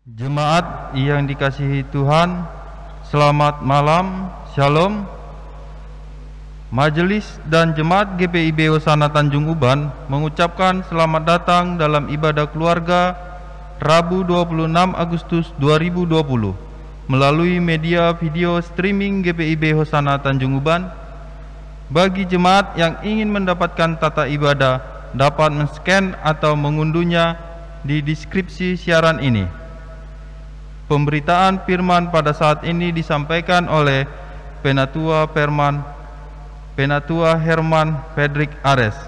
Jemaat yang dikasihi Tuhan, selamat malam, Shalom. Majelis dan Jemaat GPIB Hosana Tanjung Uban mengucapkan selamat datang dalam ibadah keluarga Rabu 26 Agustus 2020 melalui media video streaming GPIB Hosana Tanjung Uban. Bagi jemaat yang ingin mendapatkan tata ibadah dapat men-scan atau mengunduhnya di deskripsi siaran ini. Pemberitaan firman pada saat ini disampaikan oleh Penatua Herman Fredrik Ares.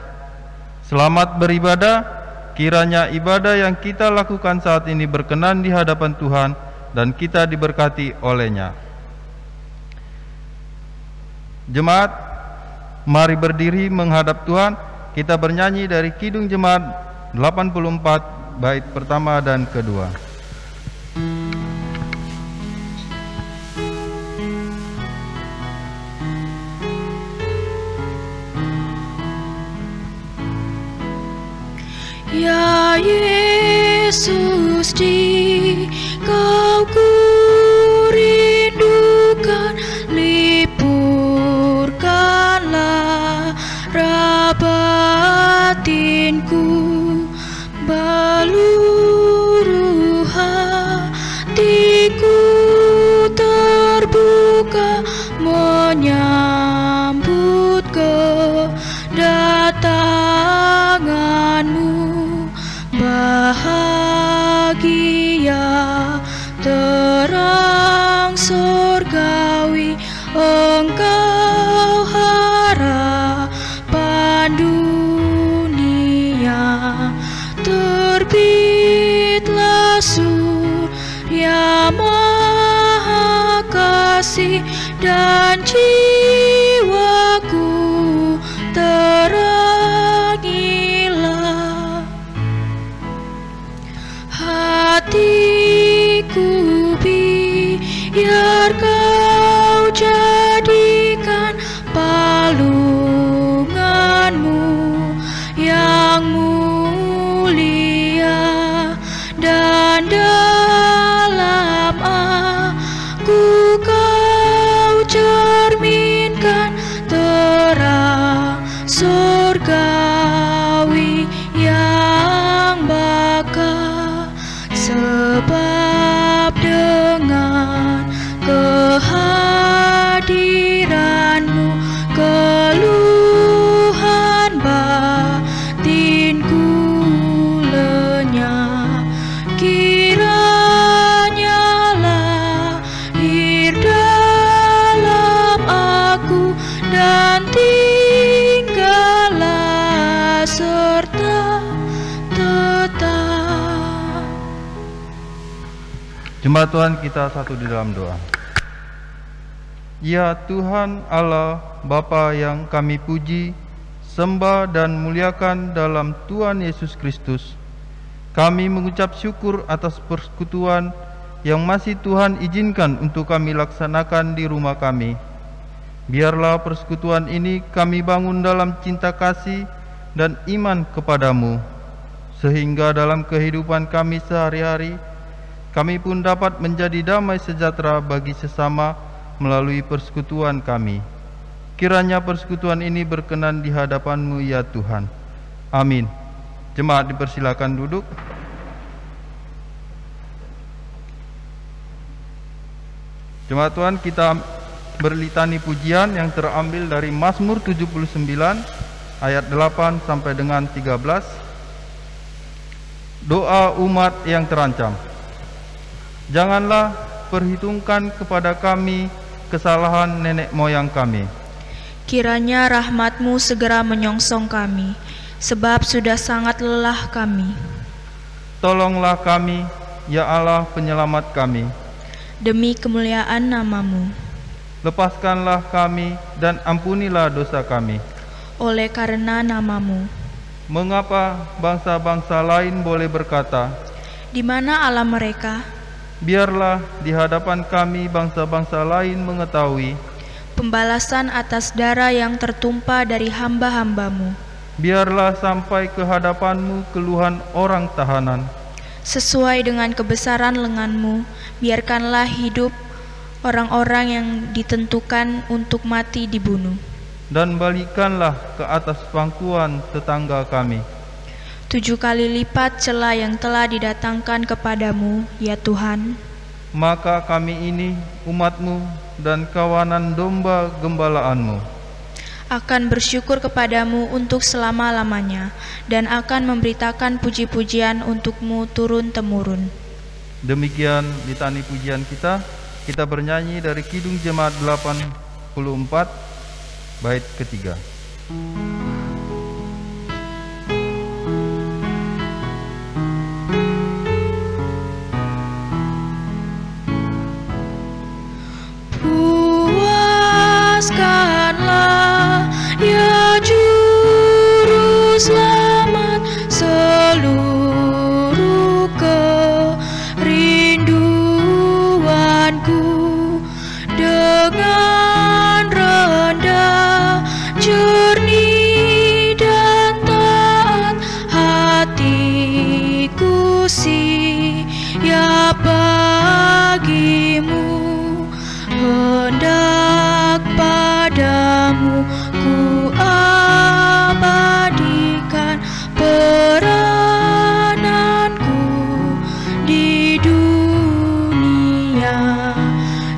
Selamat beribadah, kiranya ibadah yang kita lakukan saat ini berkenan di hadapan Tuhan dan kita diberkati olehnya. Jemaat, mari berdiri menghadap Tuhan. Kita bernyanyi dari Kidung Jemaat 84 bait pertama dan kedua. Ya Yesus, di Kau ku rindukan, lipurkanlah batinku, baluruh hatiku terbuka menyambut kedatanganmu. Bahagia terang surgawi, Engkau harapan dunia. Terbitlah surya maha kasih dan jiwaku terangilah. Hatiku biar Kau jadikan palunganmu yang mulia, dan dalam aku Kau cerminkan terang surgawi yang bakal. Sebab dengan kehadiranmu keluhan batinku lenyap. Kiranya lahir dalam aku dan tinggallah serta tetap. Jemaat Tuhan, kita satu di dalam doa. Ya Tuhan Allah, Bapa yang kami puji, sembah dan muliakan dalam Tuhan Yesus Kristus, kami mengucap syukur atas persekutuan yang masih Tuhan izinkan untuk kami laksanakan di rumah kami. Biarlah persekutuan ini kami bangun dalam cinta kasih dan iman kepadamu, sehingga dalam kehidupan kami sehari-hari kami pun dapat menjadi damai sejahtera bagi sesama melalui persekutuan kami. Kiranya persekutuan ini berkenan di hadapan-Mu ya Tuhan. Amin. Jemaat dipersilakan duduk. Jemaat Tuhan, kita berlitani pujian yang terambil dari Mazmur 79 ayat 8 sampai dengan 13. Doa umat yang terancam. Janganlah perhitungkan kepada kami kesalahan nenek moyang kami. Kiranya rahmat-Mu segera menyongsong kami, sebab sudah sangat lelah kami. Tolonglah kami, ya Allah penyelamat kami. Demi kemuliaan nama-Mu. Lepaskanlah kami dan ampunilah dosa kami. Oleh karena nama-Mu. Mengapa bangsa-bangsa lain boleh berkata, di mana Allah mereka? Biarlah di hadapan kami bangsa-bangsa lain mengetahui pembalasan atas darah yang tertumpah dari hamba-hamba-Mu. Biarlah sampai ke hadapan-Mu keluhan orang tahanan. Sesuai dengan kebesaran lengan-Mu, biarkanlah hidup orang-orang yang ditentukan untuk mati dibunuh. Dan balikkanlah ke atas pangkuan tetangga kami 7 kali lipat cela yang telah didatangkan kepadamu, ya Tuhan. Maka kami ini umat-Mu dan kawanan domba gembalaanmu akan bersyukur kepadamu untuk selama-lamanya, dan akan memberitakan puji-pujian untuk-Mu turun-temurun. Demikian litani pujian kita bernyanyi dari Kidung Jemaat 84 bait ketiga. Puaskanlah ya Juru Selamat seluruh kerinduanku, dengan rendah, jernih dan taat hatiku siap bagimu, hendak padamu ku abadikan perananku di dunia.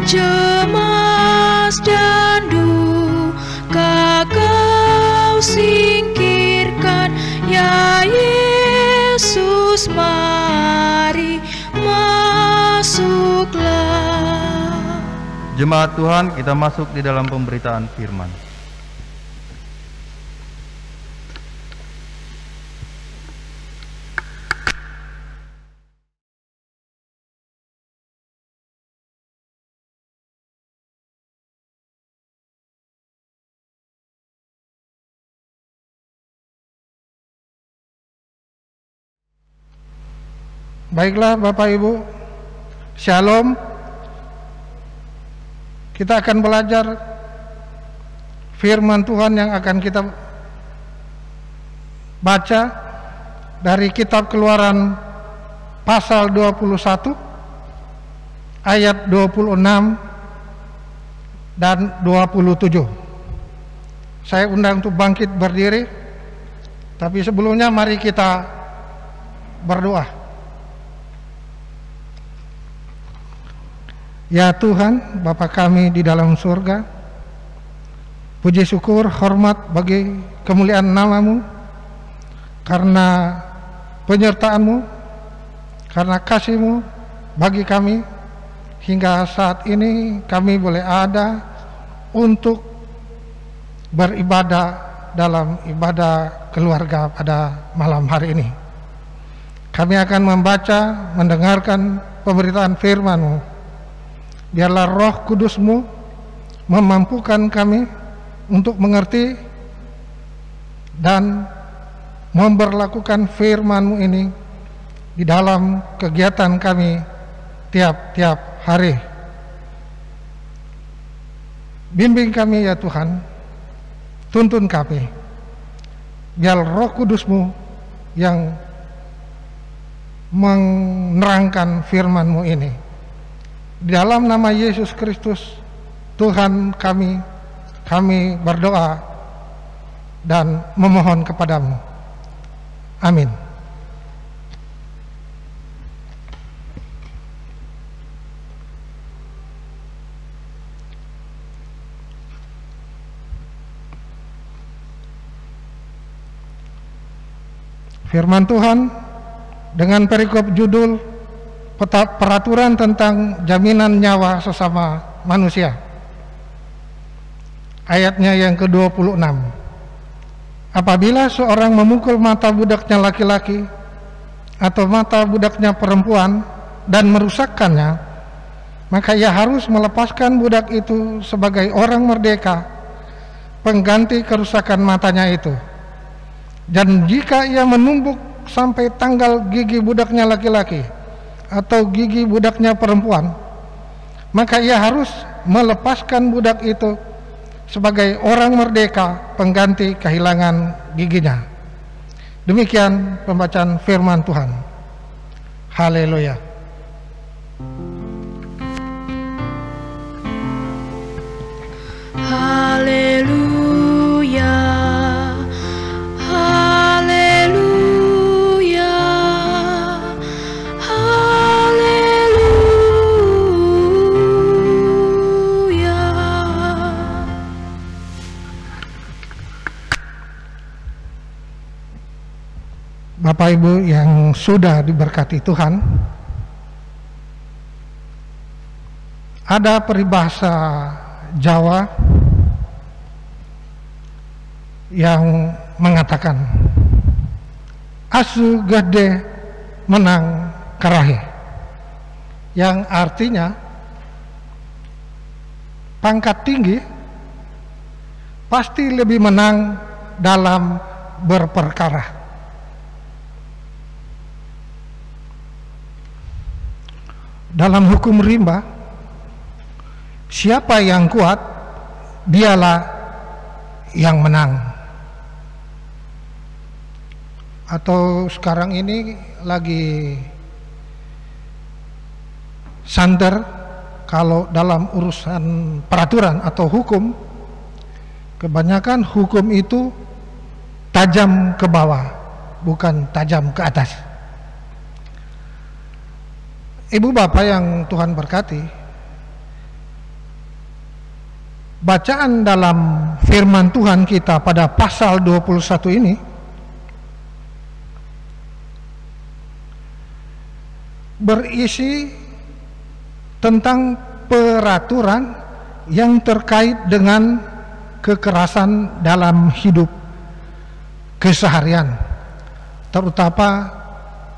Cemas dan duka Kau singkirkan, ya Yesus, mari masuklah. Jemaat Tuhan, kita masuk di dalam pemberitaan firman. Baiklah Bapak Ibu, Shalom. Kita akan belajar firman Tuhan yang akan kita baca dari kitab Keluaran pasal 21 ayat 26 dan 27. Saya undang untuk bangkit berdiri, tapi sebelumnya mari kita berdoa. Ya Tuhan, Bapa kami di dalam surga, puji syukur, hormat bagi kemuliaan nama-Mu, karena penyertaan-Mu, karena kasih-Mu bagi kami, hingga saat ini kami boleh ada untuk beribadah dalam ibadah keluarga pada malam hari ini. Kami akan membaca, mendengarkan pemberitaan firman-Mu. Biarlah Roh Kudus-Mu memampukan kami untuk mengerti dan memberlakukan firman-Mu ini di dalam kegiatan kami tiap-tiap hari. Bimbing kami ya Tuhan, tuntun kami, biar Roh Kudus-Mu yang menerangkan firman-Mu ini. Di dalam nama Yesus Kristus Tuhan kami berdoa dan memohon kepadamu. Amin. Firman Tuhan dengan perikop judul peraturan tentang jaminan nyawa sesama manusia. Ayatnya yang ke-26. Apabila seorang memukul mata budaknya laki-laki atau mata budaknya perempuan dan merusakkannya, maka ia harus melepaskan budak itu sebagai orang merdeka, pengganti kerusakan matanya itu. Dan jika ia menumbuk sampai tanggal gigi budaknya laki-laki atau gigi budaknya perempuan, maka ia harus melepaskan budak itu sebagai orang merdeka, pengganti kehilangan giginya. Demikian pembacaan firman Tuhan. Haleluya. Haleluya. Haleluya. Haleluya. Bapak Ibu yang sudah diberkati Tuhan, ada peribahasa Jawa yang mengatakan asu gede menang karahe, yang artinya pangkat tinggi pasti lebih menang dalam berperkara. Dalam hukum rimba, siapa yang kuat, dialah yang menang. Atau sekarang ini lagi santer, kalau dalam urusan peraturan atau hukum, kebanyakan hukum itu tajam ke bawah, bukan tajam ke atas. Ibu bapak yang Tuhan berkati, bacaan dalam firman Tuhan kita pada pasal 21 ini berisi tentang peraturan yang terkait dengan kekerasan dalam hidup keseharian, terutama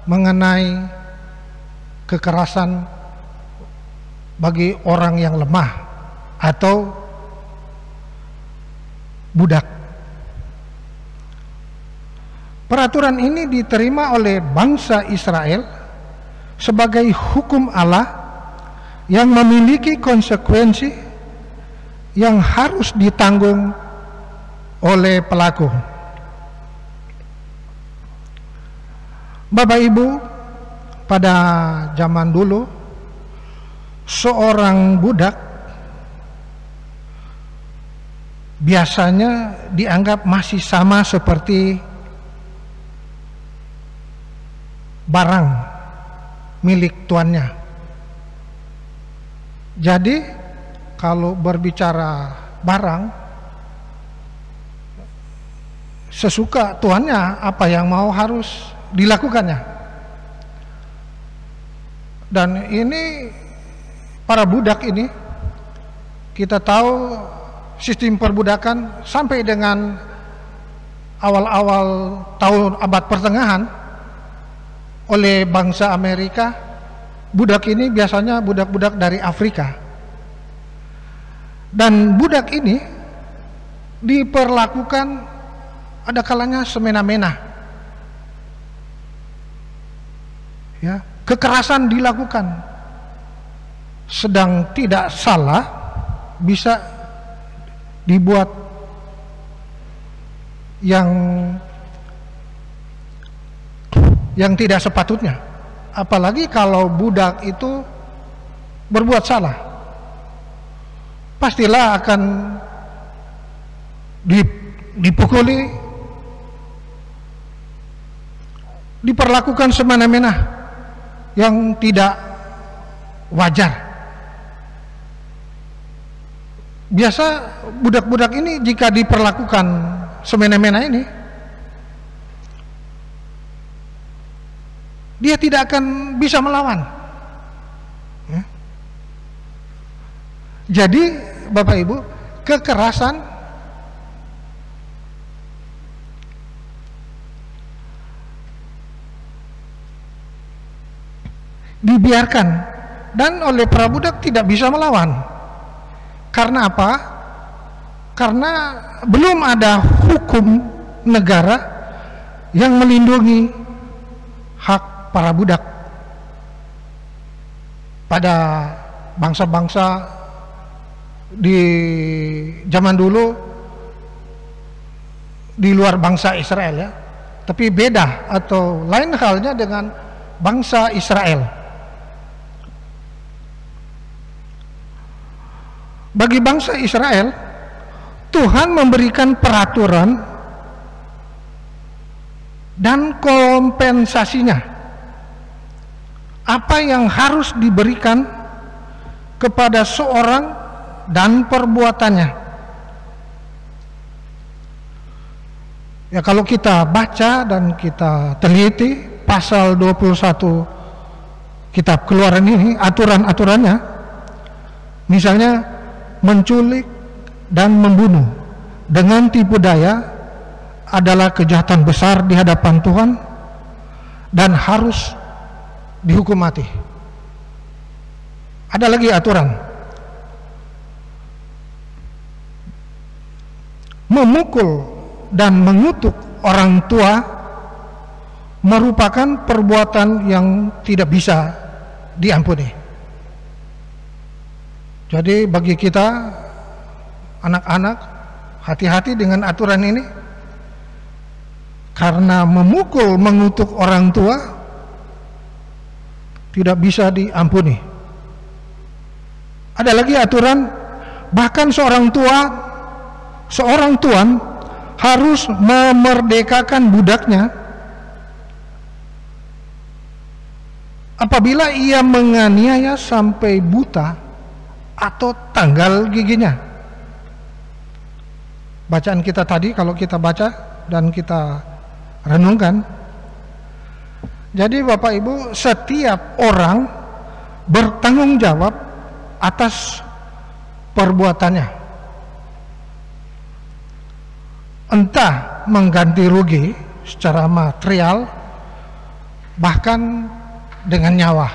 mengenai kekerasan bagi orang yang lemah atau budak. Peraturan ini diterima oleh bangsa Israel sebagai hukum Allah yang memiliki konsekuensi yang harus ditanggung oleh pelaku. Bapak Ibu, pada zaman dulu seorang budak biasanya dianggap masih sama seperti barang milik tuannya. Jadi kalau berbicara barang, sesuka tuannya apa yang mau harus dilakukannya. Dan ini para budak ini, kita tahu sistem perbudakan sampai dengan awal-awal tahun abad pertengahan oleh bangsa Amerika. Budak ini biasanya budak-budak dari Afrika, dan budak ini diperlakukan ada kalanya semena-mena, ya, kekerasan dilakukan, sedang tidak salah bisa dibuat yang tidak sepatutnya. Apalagi kalau budak itu berbuat salah, pastilah akan dipukuli, diperlakukan semena-mena yang tidak wajar. Biasa budak-budak ini jika diperlakukan semena-mena ini, dia tidak akan bisa melawan. Ya. Jadi Bapak Ibu, kekerasan dibiarkan dan oleh para budak tidak bisa melawan. Karena apa? Karena belum ada hukum negara yang melindungi hak para budak. Pada bangsa-bangsa di zaman dulu di luar bangsa Israel, ya, tapi beda atau lain halnya dengan bangsa Israel. Bagi bangsa Israel, Tuhan memberikan peraturan dan kompensasinya. Apa yang harus diberikan kepada seorang dan perbuatannya. Ya, kalau kita baca dan kita teliti pasal 21 kitab Keluaran ini, aturan-aturannya, misalnya menculik dan membunuh dengan tipu daya adalah kejahatan besar di hadapan Tuhan dan harus dihukum mati. Ada lagi aturan, memukul dan mengutuk orang tua merupakan perbuatan yang tidak bisa diampuni. Jadi bagi kita anak-anak, hati-hati dengan aturan ini, karena memukul, mengutuk orang tua tidak bisa diampuni. Ada lagi aturan, bahkan seorang tuan harus memerdekakan budaknya apabila ia menganiaya sampai buta atau tanggal giginya. Bacaan kita tadi, kalau kita baca dan kita renungkan, jadi Bapak Ibu, setiap orang bertanggung jawab atas perbuatannya, entah mengganti rugi secara material, bahkan dengan nyawa.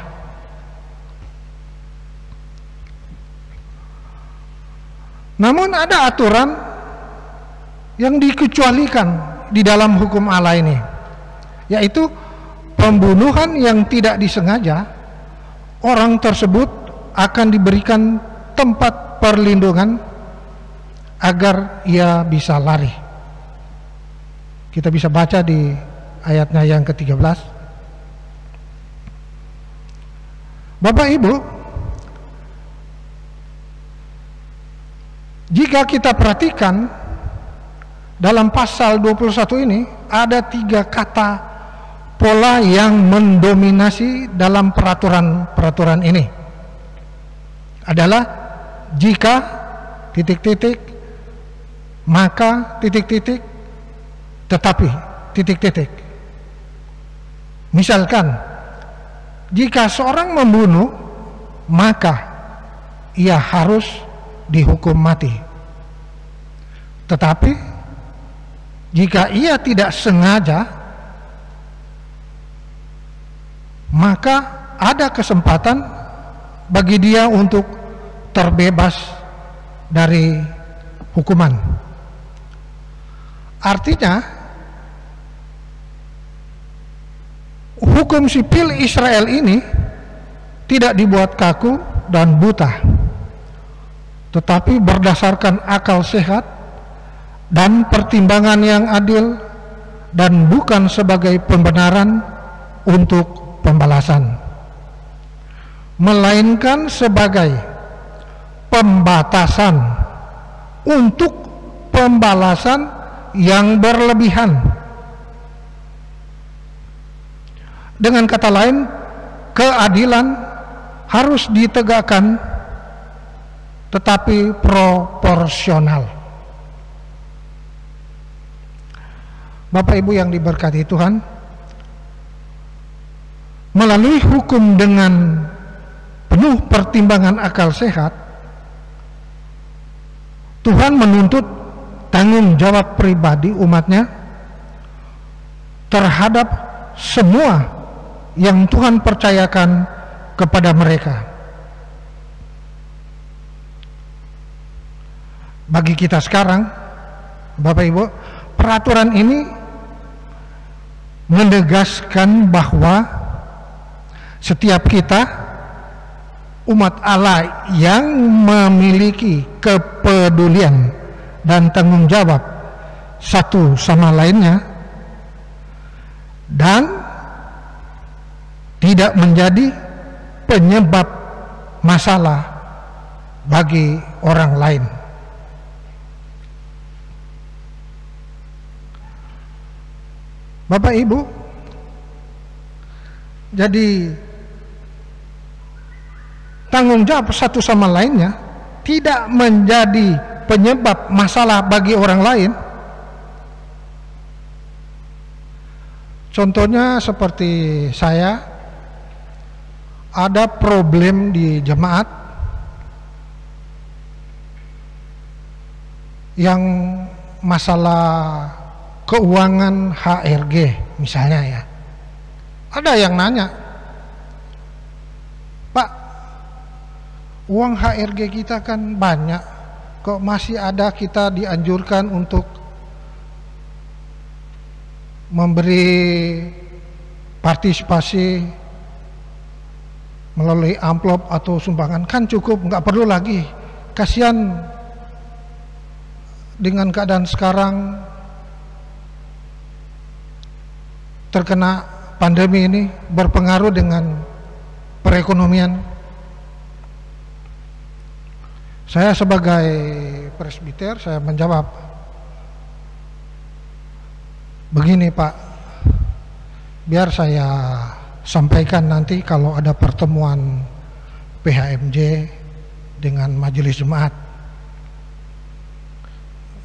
Namun ada aturan yang dikecualikan di dalam hukum Allah ini, yaitu pembunuhan yang tidak disengaja. Orang tersebut akan diberikan tempat perlindungan agar ia bisa lari. Kita bisa baca di ayatnya yang ke-13. Bapak Ibu, jika kita perhatikan dalam pasal 21 ini ada 3 kata pola yang mendominasi dalam peraturan-peraturan ini. Adalah jika titik-titik, maka titik-titik, tetapi titik-titik. Misalkan jika seorang membunuh, maka ia harus dihukum mati. Tetapi jika ia tidak sengaja, maka ada kesempatan bagi dia untuk terbebas dari hukuman. Artinya hukum sipil Israel ini tidak dibuat kaku dan buta, tetapi berdasarkan akal sehat dan pertimbangan yang adil, dan bukan sebagai pembenaran untuk pembalasan, melainkan sebagai pembatasan untuk pembalasan yang berlebihan. Dengan kata lain, keadilan harus ditegakkan tetapi proporsional. Bapak Ibu yang diberkati Tuhan, melalui hukum dengan penuh pertimbangan akal sehat, Tuhan menuntut tanggung jawab pribadi umatnya terhadap semua yang Tuhan percayakan kepada mereka. Bagi kita sekarang, Bapak Ibu, peraturan ini menegaskan bahwa setiap kita, umat Allah yang memiliki kepedulian dan tanggung jawab satu sama lainnya, dan tidak menjadi penyebab masalah bagi orang lain. Bapak Ibu, jadi tanggung jawab satu sama lainnya tidak menjadi penyebab masalah bagi orang lain. Contohnya seperti saya ada problem di jemaat yang masalah keuangan HRG misalnya ya. Ada yang nanya, Pak, uang HRG kita kan banyak, kok masih ada kita dianjurkan untuk memberi partisipasi melalui amplop atau sumbangan, kan cukup, nggak perlu lagi. Kasihan dengan keadaan sekarang terkena pandemi ini, berpengaruh dengan perekonomian. Saya sebagai presbiter, saya menjawab, begini Pak, biar saya sampaikan nanti kalau ada pertemuan PHMJ dengan majelis jemaat.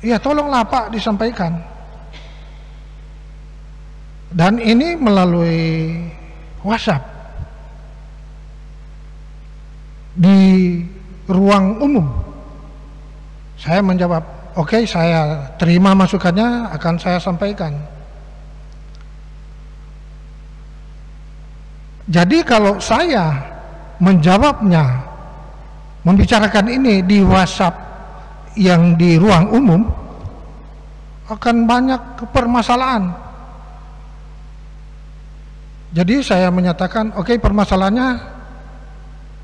Ya tolonglah Pak disampaikan. Dan ini melalui WhatsApp di ruang umum. Saya menjawab, oke, saya terima masukannya, akan saya sampaikan. Jadi kalau saya menjawabnya, membicarakan ini di WhatsApp yang di ruang umum, akan banyak permasalahan. Jadi saya menyatakan, oke, permasalahannya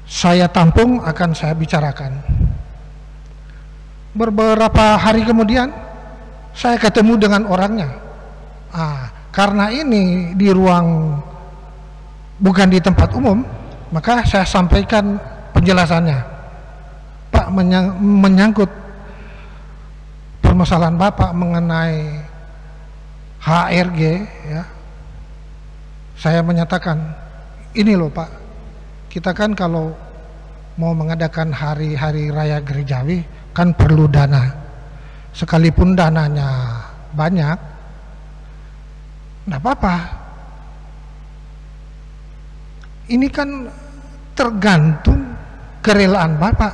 saya tampung, akan saya bicarakan. Beberapa hari kemudian saya ketemu dengan orangnya. Karena ini di ruang, bukan di tempat umum, maka saya sampaikan penjelasannya. Pak, menyangkut permasalahan Bapak mengenai HRG ya, saya menyatakan, ini loh Pak, kita kan kalau mau mengadakan hari-hari raya gerejawi kan perlu dana. Sekalipun dananya banyak, enggak apa-apa. Ini kan tergantung kerelaan Bapak.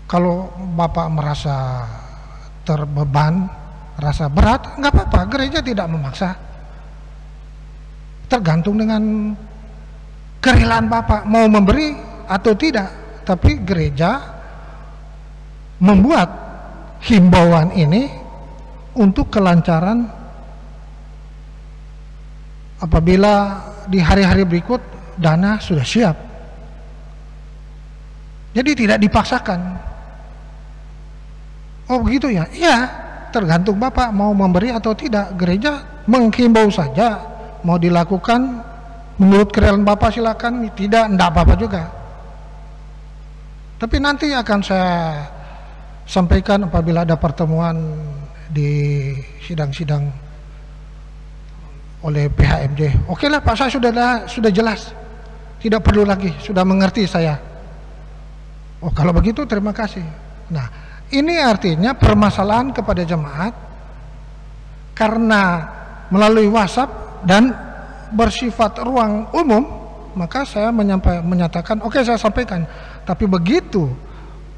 Kalau Bapak merasa terbeban, rasa berat, enggak apa-apa, gereja tidak memaksa. Tergantung dengan kerelaan Bapak mau memberi atau tidak. Tapi gereja membuat himbauan ini untuk kelancaran apabila di hari-hari berikut dana sudah siap. Jadi tidak dipaksakan. Oh begitu ya? Iya, tergantung Bapak mau memberi atau tidak. Gereja menghimbau saja, mau dilakukan menurut kerelaan Bapak silakan, tidak, enggak apa-apa juga. Tapi nanti akan saya sampaikan apabila ada pertemuan di sidang-sidang oleh PHMJ. Oke lah Pak, saya sudah jelas, tidak perlu lagi, sudah mengerti saya. Oh kalau begitu terima kasih. Nah ini artinya permasalahan kepada jemaat karena melalui WhatsApp dan bersifat ruang umum, maka saya menyatakan oke, saya sampaikan. Tapi begitu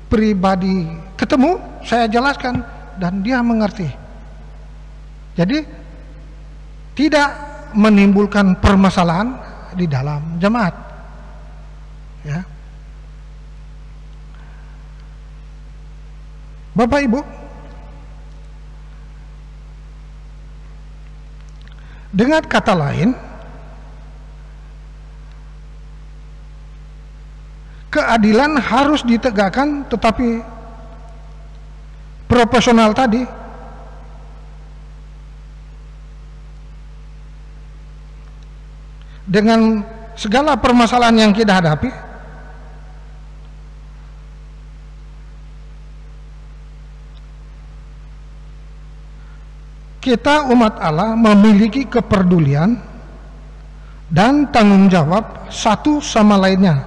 pribadi ketemu, saya jelaskan dan dia mengerti. Jadi tidak menimbulkan permasalahan di dalam jemaat. Ya. Bapak Ibu, dengan kata lain, keadilan harus ditegakkan, tetapi proporsional tadi dengan segala permasalahan yang kita hadapi? Kita umat Allah memiliki kepedulian dan tanggung jawab satu sama lainnya.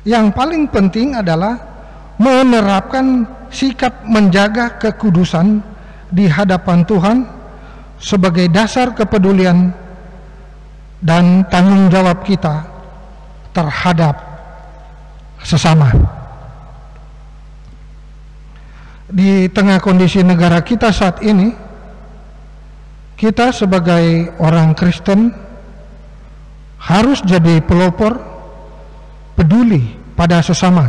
Yang paling penting adalah menerapkan sikap menjaga kekudusan di hadapan Tuhan sebagai dasar kepedulian dan tanggung jawab kita terhadap sesama. Di tengah kondisi negara kita saat ini, kita sebagai orang Kristen harus jadi pelopor peduli pada sesama,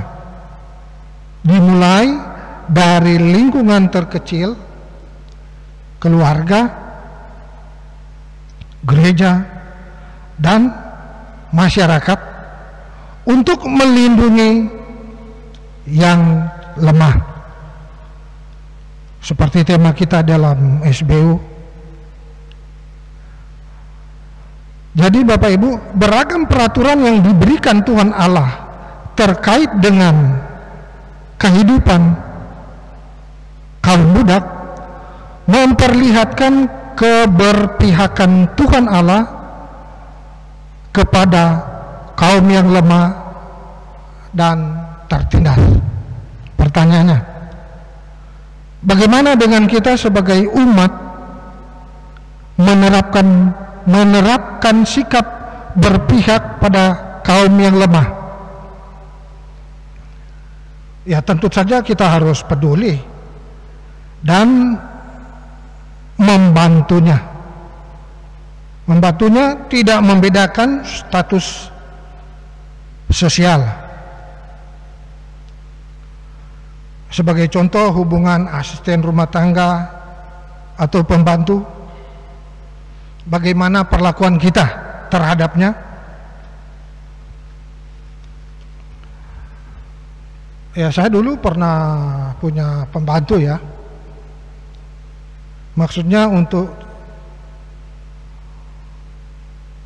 dimulai dari lingkungan terkecil, keluarga, gereja, dan masyarakat, untuk melindungi yang lemah. Seperti tema kita dalam SBU. Jadi Bapak Ibu, beragam peraturan yang diberikan Tuhan Allah terkait dengan kehidupan kaum budak memperlihatkan keberpihakan Tuhan Allah kepada kaum yang lemah dan tertindas. Pertanyaannya, bagaimana dengan kita sebagai umat menerapkan sikap berpihak pada kaum yang lemah? Ya, tentu saja kita harus peduli dan membantunya. Membantunya tidak membedakan status sosial. Sebagai contoh, hubungan asisten rumah tangga atau pembantu, bagaimana perlakuan kita terhadapnya? Ya, saya dulu pernah punya pembantu ya. Maksudnya untuk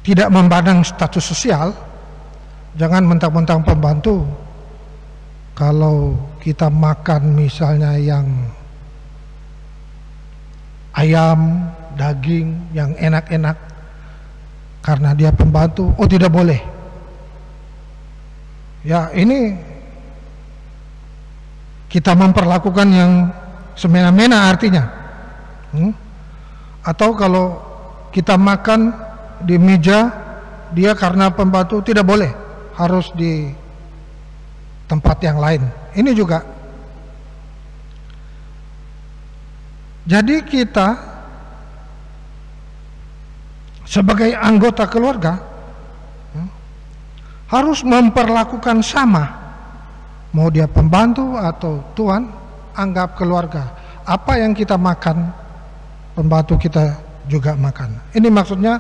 tidak memandang status sosial. Jangan mentang-mentang pembantu, kalau kita makan misalnya yang ayam, daging yang enak-enak karena dia pembantu, oh tidak boleh. Ya, ini kita memperlakukan yang semena-mena artinya. Atau kalau kita makan di meja, dia karena pembantu tidak boleh, harus di tempat yang lain. Ini juga. Jadi kita sebagai anggota keluarga harus memperlakukan sama. Mau dia pembantu atau tuan, anggap keluarga. Apa yang kita makan, pembantu kita juga makan. Ini maksudnya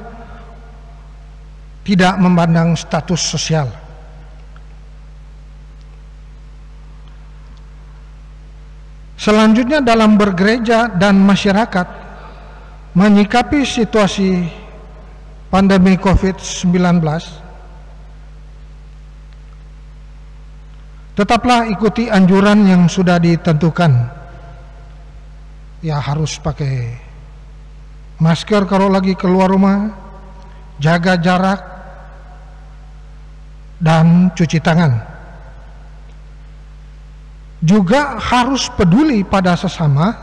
tidak memandang status sosial. Selanjutnya, dalam bergereja dan masyarakat menyikapi situasi pandemi COVID-19, tetaplah ikuti anjuran yang sudah ditentukan. Ya, harus pakai masker kalau lagi keluar rumah, jaga jarak, dan cuci tangan. Juga harus peduli pada sesama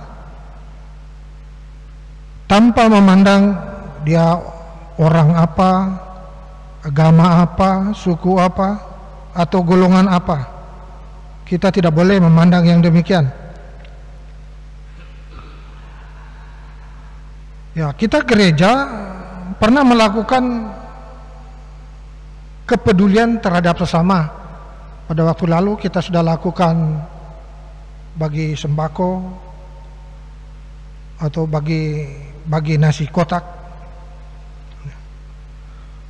tanpa memandang dia orang apa, agama apa, suku apa, atau golongan apa. Kita tidak boleh memandang yang demikian. Ya, kita gereja pernah melakukan kepedulian terhadap sesama. Pada waktu lalu kita sudah lakukan bagi sembako atau bagi nasi kotak.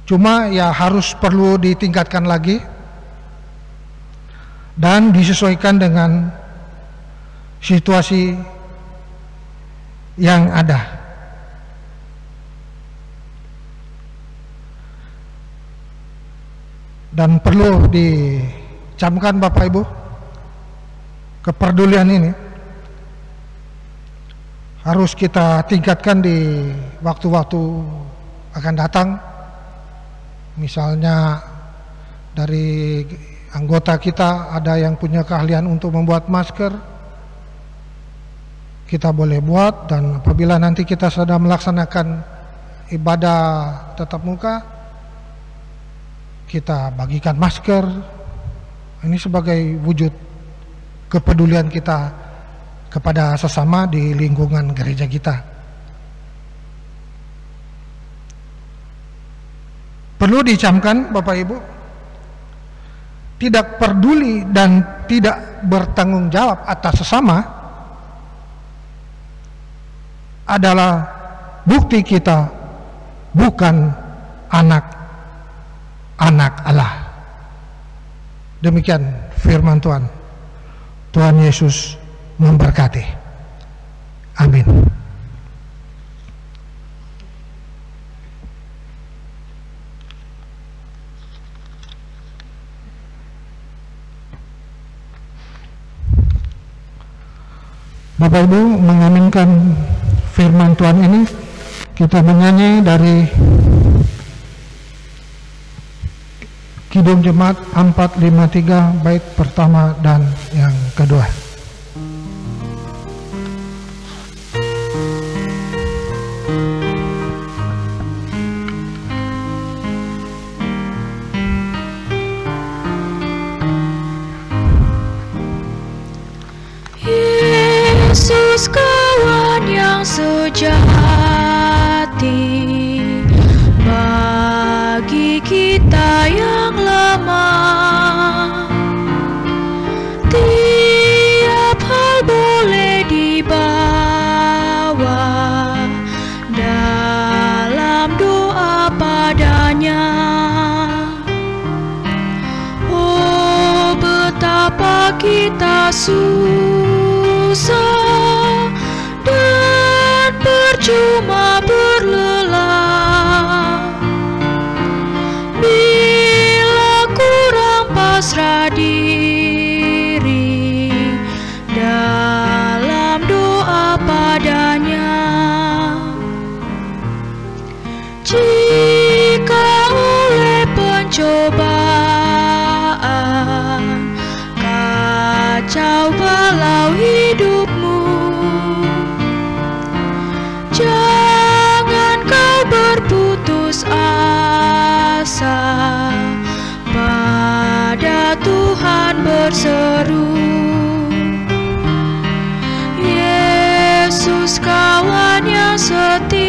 Cuma ya harus perlu ditingkatkan lagi dan disesuaikan dengan situasi yang ada. dan perlu dicamkan Bapak Ibu, kepedulian ini harus kita tingkatkan di waktu-waktu akan datang. Misalnya dari anggota kita ada yang punya keahlian untuk membuat masker, kita boleh buat, dan apabila nanti kita sedang melaksanakan ibadah tatap muka, kita bagikan masker. Ini sebagai wujud kepedulian kita kepada sesama di lingkungan gereja kita. Perlu dicamkan Bapak Ibu, tidak peduli dan tidak bertanggung jawab atas sesama adalah bukti kita bukan anak-anak Allah. Demikian firman Tuhan. Tuhan Yesus memberkati. Amin. Bapak Ibu mengaminkan firman Tuhan ini, kita menyanyi dari Kidung Jemaat 453 bait pertama dan yang kedua. Yesus kawan yang sejati, bagi kita yang lemah, tiap hal boleh dibawa dalam doa padanya. Oh, betapa kita susah dan percuma berlelah bila kurang pasrah diri dalam doa padanya. Jika oleh pencobaan kacau balau hidupmu, jangan kau berputus asa, pada Tuhan berseru. Yesus kawan yang setia,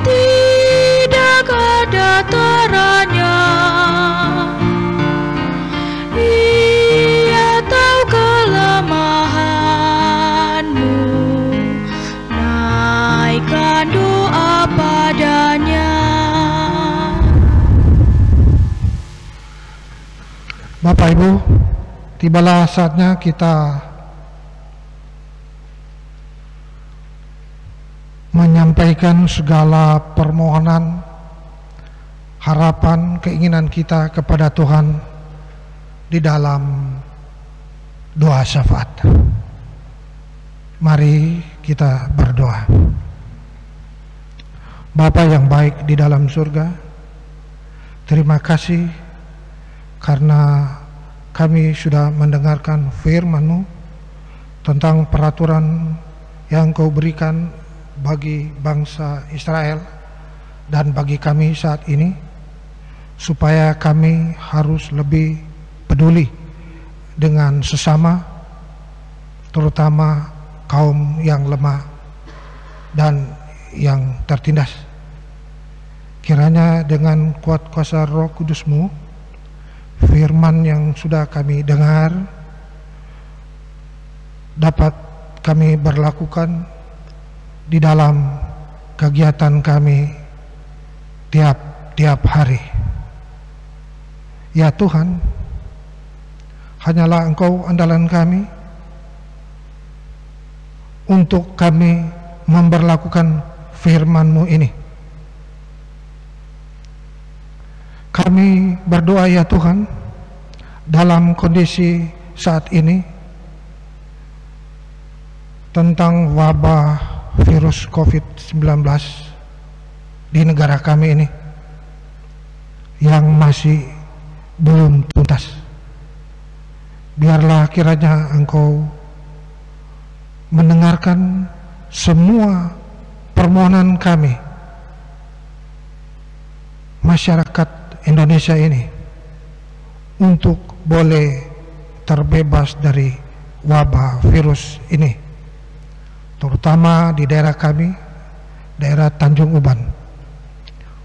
tidak ada taranya. Ia tahu kelemahanmu, naikkan doa padanya. Bapak Ibu, tibalah saatnya kita menyampaikan segala permohonan, harapan, keinginan kita kepada Tuhan di dalam doa syafaat. Mari kita berdoa. Bapa yang baik di dalam surga, terima kasih karena kami sudah mendengarkan firman-Mu tentang peraturan yang Kau berikan bagi bangsa Israel dan bagi kami saat ini, supaya kami harus lebih peduli dengan sesama, terutama kaum yang lemah dan yang tertindas. Kiranya dengan kuat kuasa Roh Kudus-Mu, firman yang sudah kami dengar dapat kami berlakukan di dalam kegiatan kami tiap hari. Ya Tuhan, hanyalah Engkau andalan kami untuk kami memberlakukan firman-Mu ini. kami berdoa ya Tuhan, dalam kondisi saat ini tentang wabah virus COVID-19 di negara kami ini yang masih belum tuntas. Biarlah kiranya Engkau mendengarkan semua permohonan kami, masyarakat Indonesia ini, untuk boleh terbebas dari wabah virus ini, terutama di daerah kami, daerah Tanjung Uban.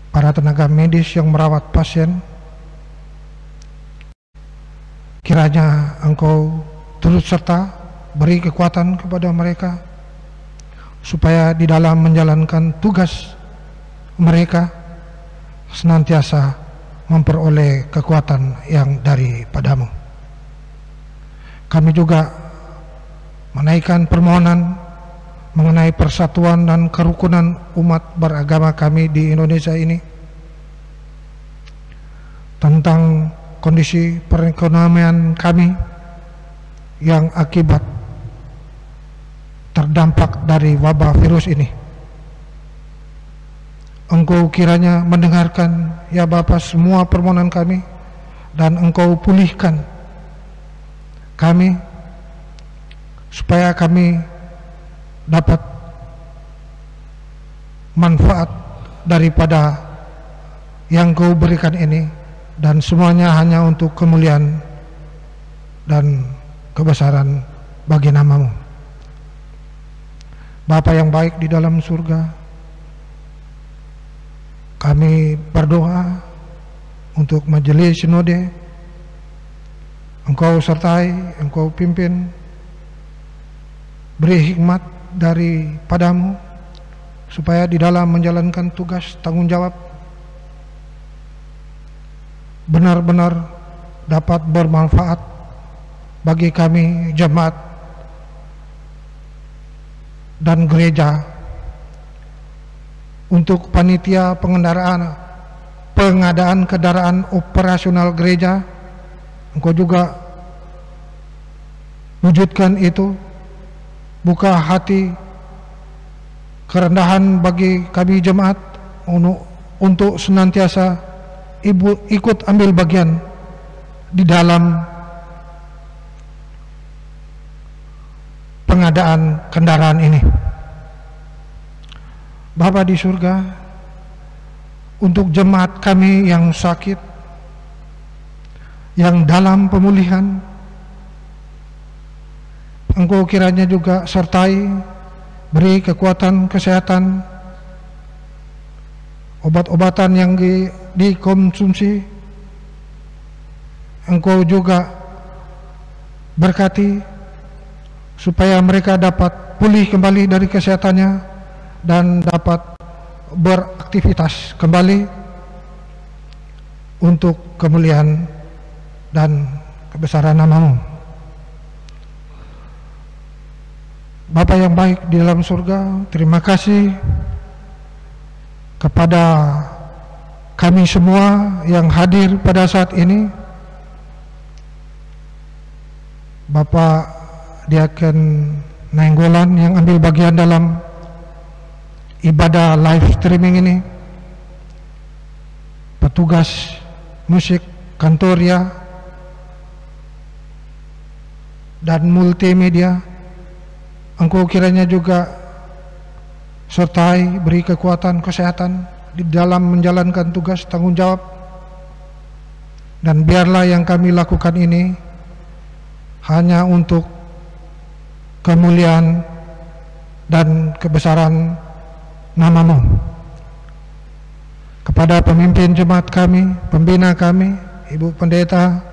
Para tenaga medis yang merawat pasien, kiranya Engkau turut serta beri kekuatan kepada mereka supaya di dalam menjalankan tugas mereka senantiasa memperoleh kekuatan yang daripadamu. Kami juga menaikkan permohonan mengenai persatuan dan kerukunan umat beragama kami di Indonesia ini, tentang kondisi perekonomian kami yang akibat terdampak dari wabah virus ini. Engkau kiranya mendengarkan ya Bapa semua permohonan kami, dan Engkau pulihkan kami supaya kami dapat manfaat daripada yang Kau berikan ini, dan semuanya hanya untuk kemuliaan dan kebesaran bagi nama-Mu. Bapa yang baik di dalam surga, kami berdoa untuk majelis sinode. Engkau sertai, Engkau pimpin, beri hikmat daripadamu supaya di dalam menjalankan tugas tanggung jawab benar-benar dapat bermanfaat bagi kami jemaat dan gereja. Untuk panitia pengadaan kendaraan operasional gereja, Engkau juga wujudkan itu, buka hati kerendahan bagi kami jemaat untuk senantiasa ikut ambil bagian di dalam pengadaan kendaraan ini. Bapa di surga, untuk jemaat kami yang sakit, yang dalam pemulihan, Engkau kiranya juga sertai, beri kekuatan kesehatan, obat-obatan yang dikonsumsi, Engkau juga berkati supaya mereka dapat pulih kembali dari kesehatannya dan dapat beraktivitas kembali untuk kemuliaan dan kebesaran nama-Mu. Bapa yang baik di dalam surga, terima kasih kepada kami semua yang hadir pada saat ini. Bapak Diaken Nainggolan yang ambil bagian dalam ibadah live streaming ini, petugas musik kantoria dan multimedia, Engkau kiranya juga sertai, beri kekuatan kesehatan di dalam menjalankan tugas tanggung jawab, dan biarlah yang kami lakukan ini hanya untuk kemuliaan dan kebesaran nama-Mu. Kepada pemimpin jemaat kami, pembina kami, Ibu Pendeta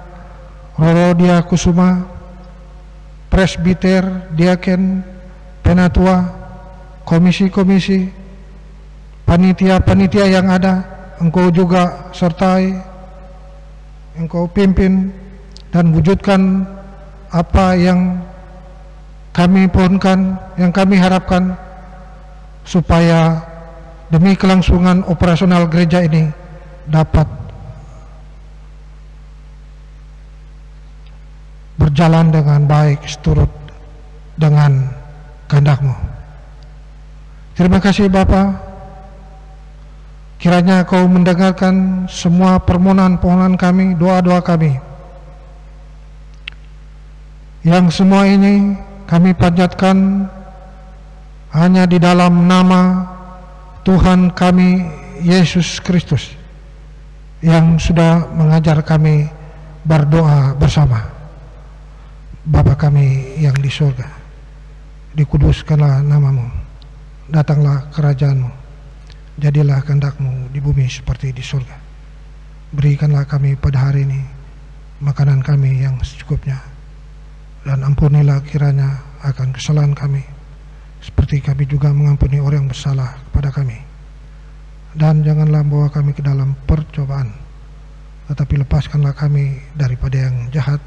Rorodia Kusuma, presbiter, diaken, penatua, komisi-komisi, panitia-panitia yang ada, Engkau juga sertai, Engkau pimpin dan wujudkan apa yang kami pohonkan, yang kami harapkan, supaya demi kelangsungan operasional gereja ini dapat berjalan dengan baik seturut dengan kehendak-Mu. Terima kasih Bapa, kiranya Kau mendengarkan semua permohonan-permohonan kami, doa-doa kami, yang semua ini kami panjatkan hanya di dalam nama Tuhan kami Yesus Kristus yang sudah mengajar kami berdoa bersama. Bapa kami yang di surga, dikuduskanlah nama-Mu, datanglah kerajaan-Mu, jadilah kehendak-Mu di bumi seperti di surga. Berikanlah kami pada hari ini makanan kami yang secukupnya, dan ampunilah kiranya akan kesalahan kami, seperti kami juga mengampuni orang yang bersalah kepada kami. Dan janganlah membawa kami ke dalam percobaan, tetapi lepaskanlah kami daripada yang jahat.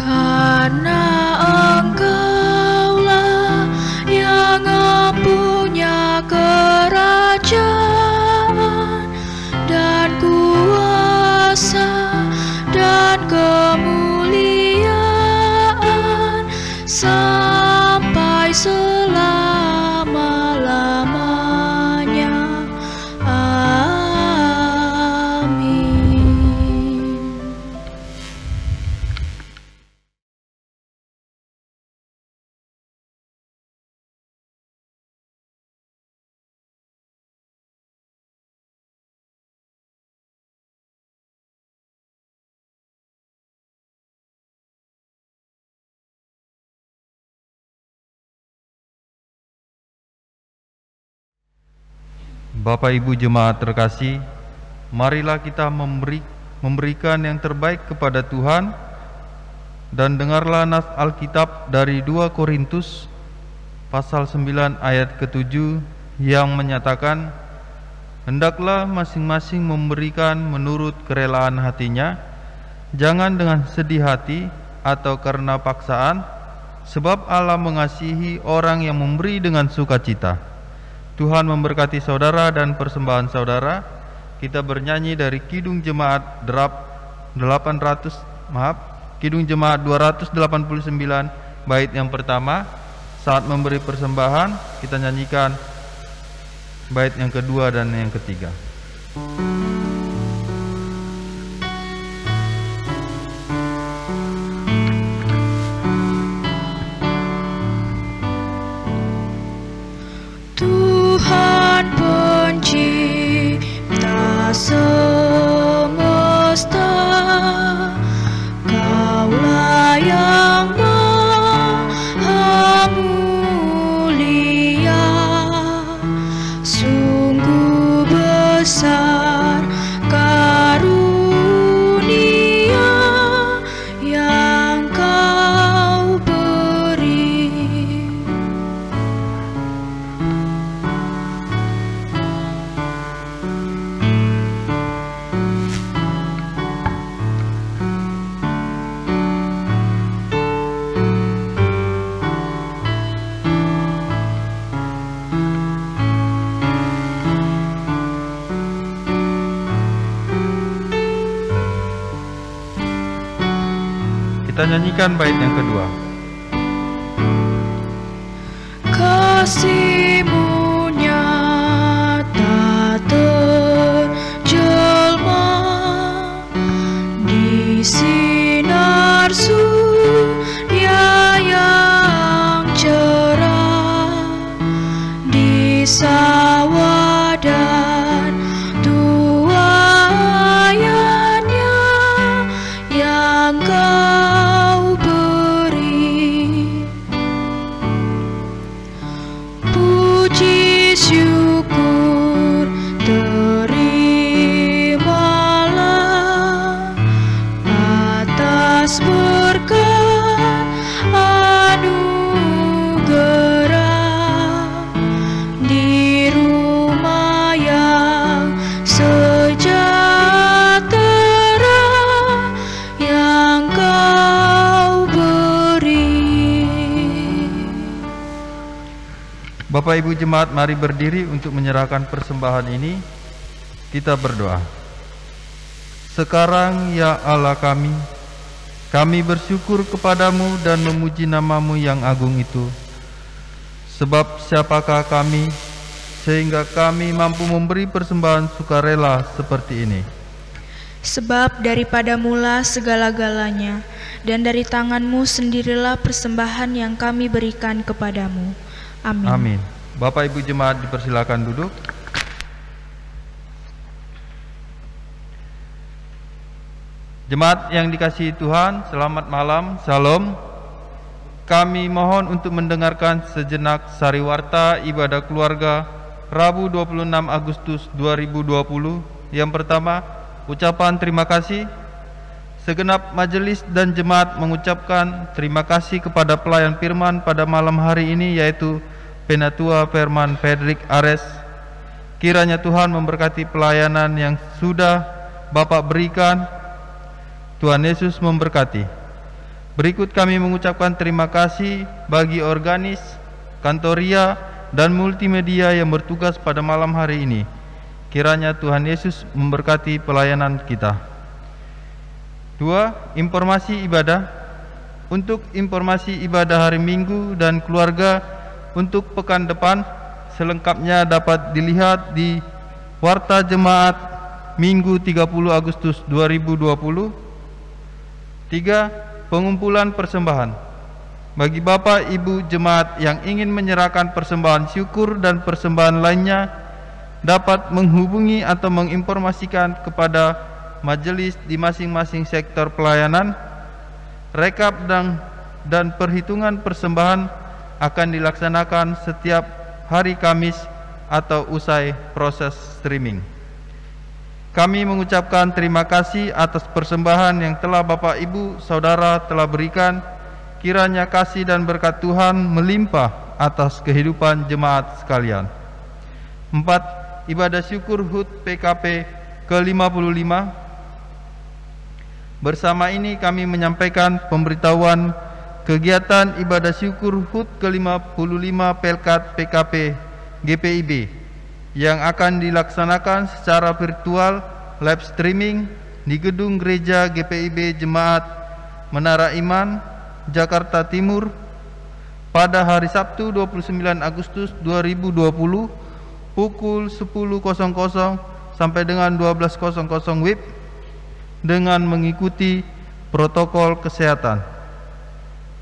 Karena Engkaulah yang mempunyai kerajaan dan kuasa dan kemuliaan sampai selama-lamanya. Amin. Bapak Ibu jemaat terkasih, marilah kita memberikan yang terbaik kepada Tuhan, dan dengarlah nas Alkitab dari 2 Korintus pasal 9 ayat ke-7 yang menyatakan, hendaklah masing-masing memberikan menurut kerelaan hatinya, jangan dengan sedih hati atau karena paksaan, sebab Allah mengasihi orang yang memberi dengan sukacita. Tuhan memberkati saudara dan persembahan saudara. Kita bernyanyi dari Kidung Jemaat Kidung Jemaat 289, bait yang pertama. Saat memberi persembahan, kita nyanyikan bait yang kedua dan yang ketiga. Pencipta semesta, Kaulah yang maha mulia, sungguh besar karunia yang Kau beri. Kita nyanyikan bait yang kedua. Kasih-Mu nyata terjelma di sinar surya yang cerah, di sawah dan tuaiannya yang Kau beri. Puji syukur terimalah atas berkat anugerah di rumah yang sejahtera yang Kau beri. Bapak Ibu jemaat, mari berdiri untuk menyerahkan persembahan ini. Kita berdoa. Sekarang ya Allah kami bersyukur kepadamu dan memuji namamu yang agung itu. Sebab siapakah kami sehingga kami mampu memberi persembahan sukarela seperti ini? Sebab daripada mula segala-galanya, dan dari tanganmu sendirilah persembahan yang kami berikan kepadamu. Amin. Amin. Bapak Ibu jemaat dipersilakan duduk. Jemaat yang dikasihi Tuhan, selamat malam, Shalom. Kami mohon untuk mendengarkan sejenak sariwarta ibadah keluarga Rabu 26 Agustus 2020. Yang pertama, ucapan terima kasih. Segenap majelis dan jemaat mengucapkan terima kasih kepada pelayan firman pada malam hari ini, yaitu Penatua Firman Frederick Ares. Kiranya Tuhan memberkati pelayanan yang sudah Bapak berikan. Tuhan Yesus memberkati. Berikut kami mengucapkan terima kasih bagi organis, kantoria, dan multimedia yang bertugas pada malam hari ini. Kiranya Tuhan Yesus memberkati pelayanan kita. 2. Informasi ibadah. Untuk informasi ibadah hari Minggu dan keluarga untuk pekan depan, selengkapnya dapat dilihat di Warta Jemaat Minggu 30 Agustus 2020. 3. Pengumpulan persembahan. Bagi Bapak Ibu jemaat yang ingin menyerahkan persembahan syukur dan persembahan lainnya, dapat menghubungi atau menginformasikan kepada majelis di masing-masing sektor pelayanan. Rekap dan perhitungan persembahan akan dilaksanakan setiap hari Kamis atau usai proses streaming. Kami mengucapkan terima kasih atas persembahan yang telah Bapak Ibu Saudara telah berikan. Kiranya kasih dan berkat Tuhan melimpah atas kehidupan jemaat sekalian. 4. Ibadah syukur HUT PKP ke-55. Bersama ini kami menyampaikan pemberitahuan kegiatan ibadah syukur HUT ke-55 Pelkat PKP GPIB yang akan dilaksanakan secara virtual live streaming di gedung gereja GPIB Jemaat Menara Iman, Jakarta Timur pada hari Sabtu 29 Agustus 2020 pukul 10.00 sampai dengan 12.00 WIB dengan mengikuti protokol kesehatan.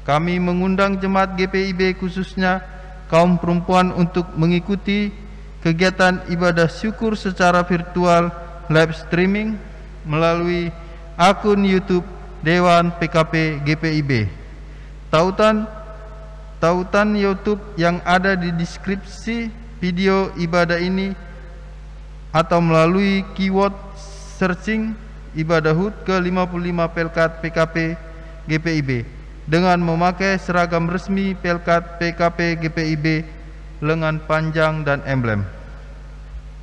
Kami mengundang jemaat GPIB khususnya kaum perempuan untuk mengikuti kegiatan ibadah syukur secara virtual live streaming melalui akun YouTube Dewan PKP GPIB. Tautan YouTube yang ada di deskripsi video ibadah ini atau melalui keyword searching ibadah HUT ke-55 Pelkat PKP GPIB dengan memakai seragam resmi Pelkat PKP GPIB, lengan panjang dan emblem.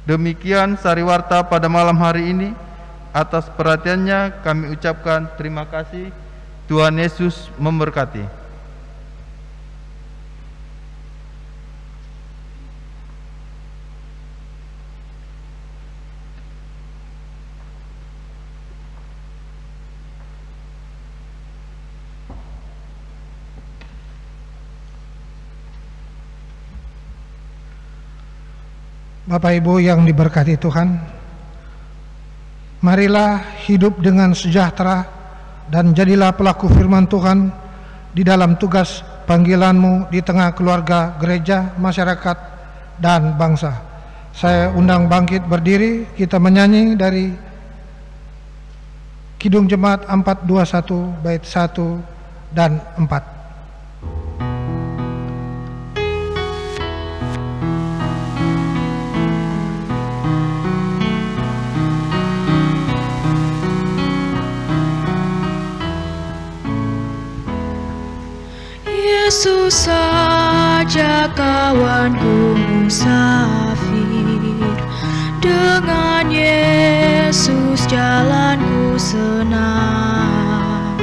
Demikian sariwarta pada malam hari ini. Atas perhatiannya kami ucapkan terima kasih. Tuhan Yesus memberkati. Bapak Ibu yang diberkati Tuhan, marilah hidup dengan sejahtera dan jadilah pelaku firman Tuhan di dalam tugas panggilanmu di tengah keluarga, gereja, masyarakat, dan bangsa. Saya undang bangkit berdiri, kita menyanyi dari Kidung Jemaat 421 bait 1 dan 4. Yesus saja kawanku musafir, dengan Yesus jalanku senang,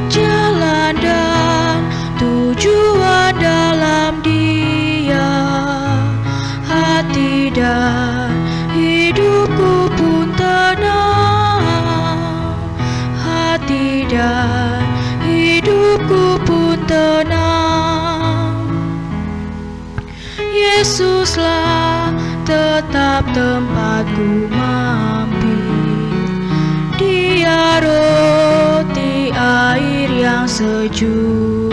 jalan dan tujuan dalam Dia, hati dan hidupku dan hidupku pun tenang. Yesuslah tetap tempatku mampir, Dia roti air yang sejuk.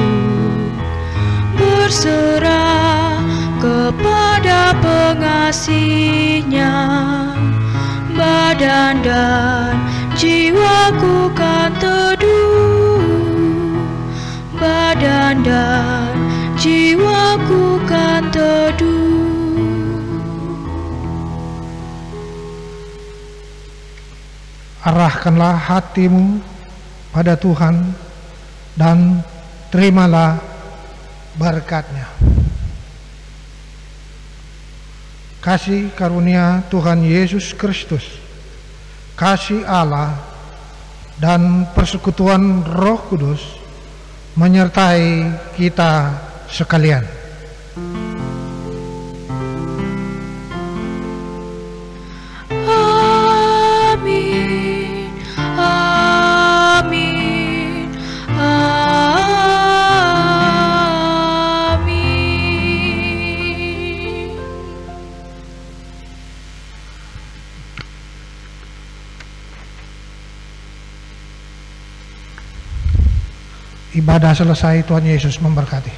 Berserah kepada pengasihnya, badan dan jiwaku kan teduh, badan dan jiwaku kan teduh. Arahkanlah hatimu pada Tuhan dan terimalah berkat-Nya. Kasih karunia Tuhan Yesus Kristus, kasih Allah, dan persekutuan Roh Kudus menyertai kita sekalian. Amin, amin, amin. Ibadah selesai, Tuhan Yesus memberkati.